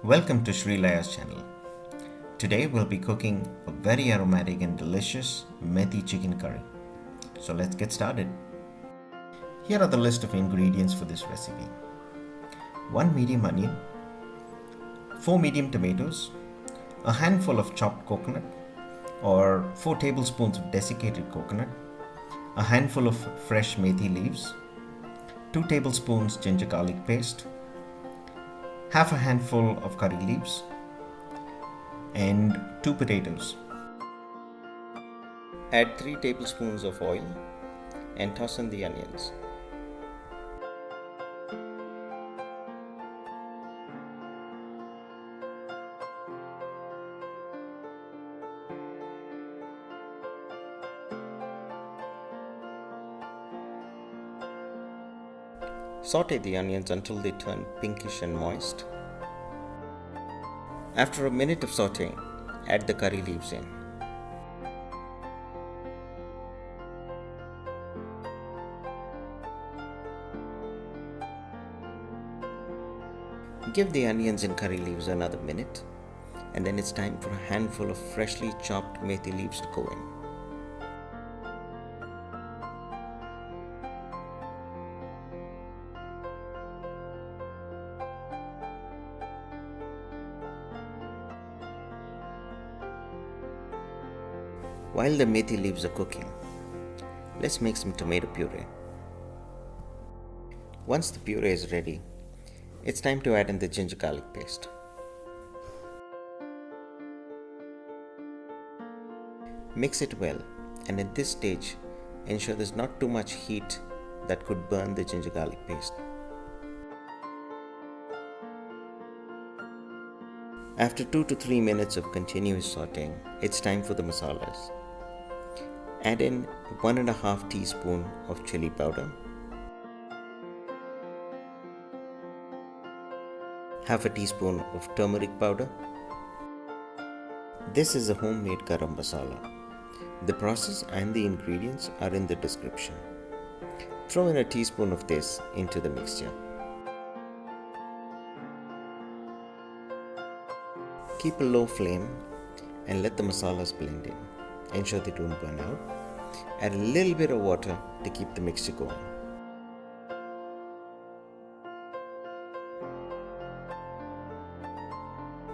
Welcome to Sreelaya's channel. Today we'll be cooking a very aromatic and delicious Methi chicken curry. So let's get started. Here are the list of ingredients for this recipe. 1 medium onion, 4 medium tomatoes, a handful of chopped coconut or 4 tablespoons of desiccated coconut, a handful of fresh methi leaves, 2 tablespoons ginger garlic paste, half a handful of curry leaves, and 2 potatoes. Add 3 tablespoons of oil and toss in the onions. Saute the onions until they turn pinkish and moist. After a minute of sauteing, add the curry leaves in. Give the onions and curry leaves another minute, and then it's time for a handful of freshly chopped methi leaves to go in. While the methi leaves are cooking, let's make some tomato puree. Once the puree is ready, it's time to add in the ginger garlic paste. Mix it well, and at this stage, ensure there's not too much heat that could burn the ginger garlic paste. After 2 to 3 minutes of continuous sauteing, it's time for the masalas. Add in 1.5 teaspoon of chilli powder, half a teaspoon of turmeric powder. This is a homemade Garam Masala. The process and the ingredients are in the description. Throw in a teaspoon of this into the mixture. Keep a low flame and let the masalas blend in. Ensure they don't burn out. Add a little bit of water to keep the mixture going.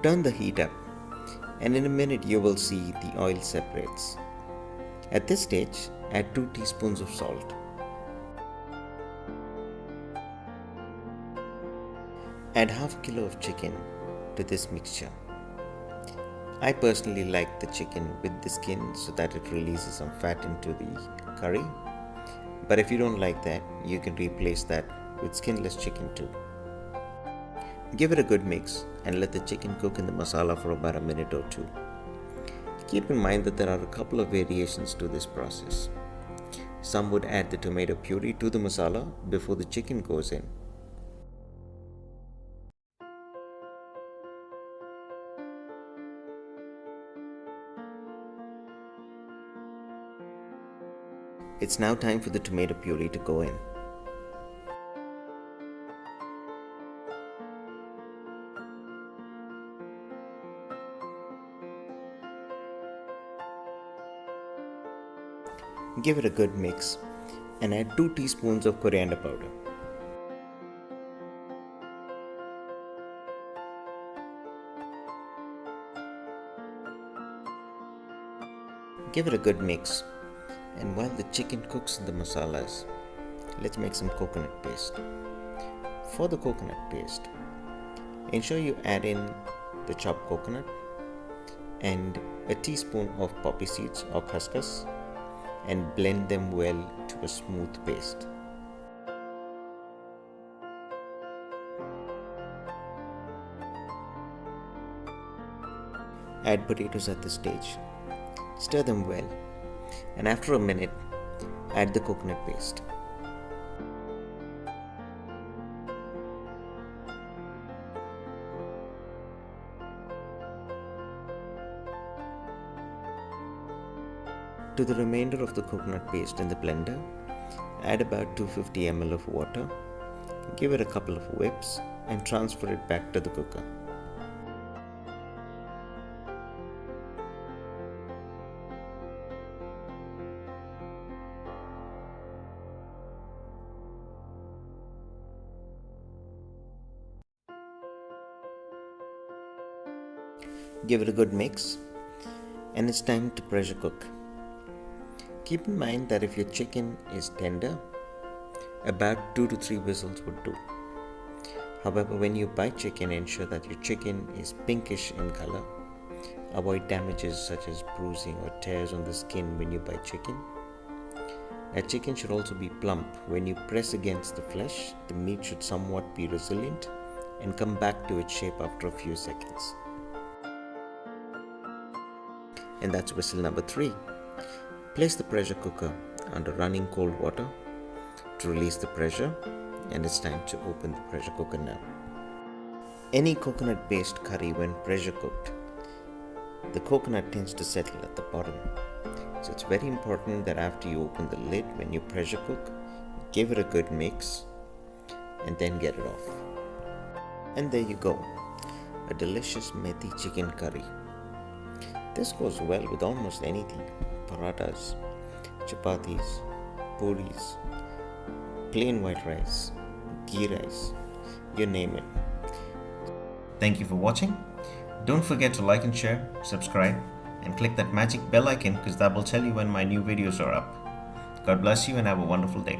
Turn the heat up, and in a minute you will see the oil separates. At this stage, add 2 teaspoons of salt. Add half a kilo of chicken to this mixture. I personally like the chicken with the skin so that it releases some fat into the curry. But if you don't like that, you can replace that with skinless chicken too. Give it a good mix and let the chicken cook in the masala for about a minute or 2. Keep in mind that there are a couple of variations to this process. Some would add the tomato puree to the masala before the chicken goes in. It's now time for the tomato puree to go in. Give it a good mix and add 2 teaspoons of coriander powder. Give it a good mix, and while the chicken cooks in the masalas, let's make some coconut paste. For the coconut paste, ensure you add in the chopped coconut and a teaspoon of poppy seeds or khaskhas and blend them well to a smooth paste. Add potatoes at this stage. Stir them well, and after a minute, add the coconut paste. To the remainder of the coconut paste in the blender, add about 250 ml of water, give it a couple of whips and transfer it back to the cooker. Give it a good mix, and it's time to pressure cook. Keep in mind that if your chicken is tender, about 2 to 3 whistles would do. However, when you buy chicken, ensure that your chicken is pinkish in color. Avoid damages such as bruising or tears on the skin when you buy chicken. A chicken should also be plump. When you press against the flesh, the meat should somewhat be resilient and come back to its shape after a few seconds. And that's whistle number 3. Place the pressure cooker under running cold water to release the pressure, and it's time to open the pressure cooker now. Any coconut based curry, when pressure cooked, the coconut tends to settle at the bottom. So it's very important that after you open the lid, when you pressure cook, give it a good mix and then get it off. And there you go, a delicious methi chicken curry. This goes well with almost anything: parathas, chapatis, puris, plain white rice, ghee rice, you name it. Thank you for watching. Don't forget to like and share, subscribe, and click that magic bell icon because that will tell you when my new videos are up. God bless you and have a wonderful day.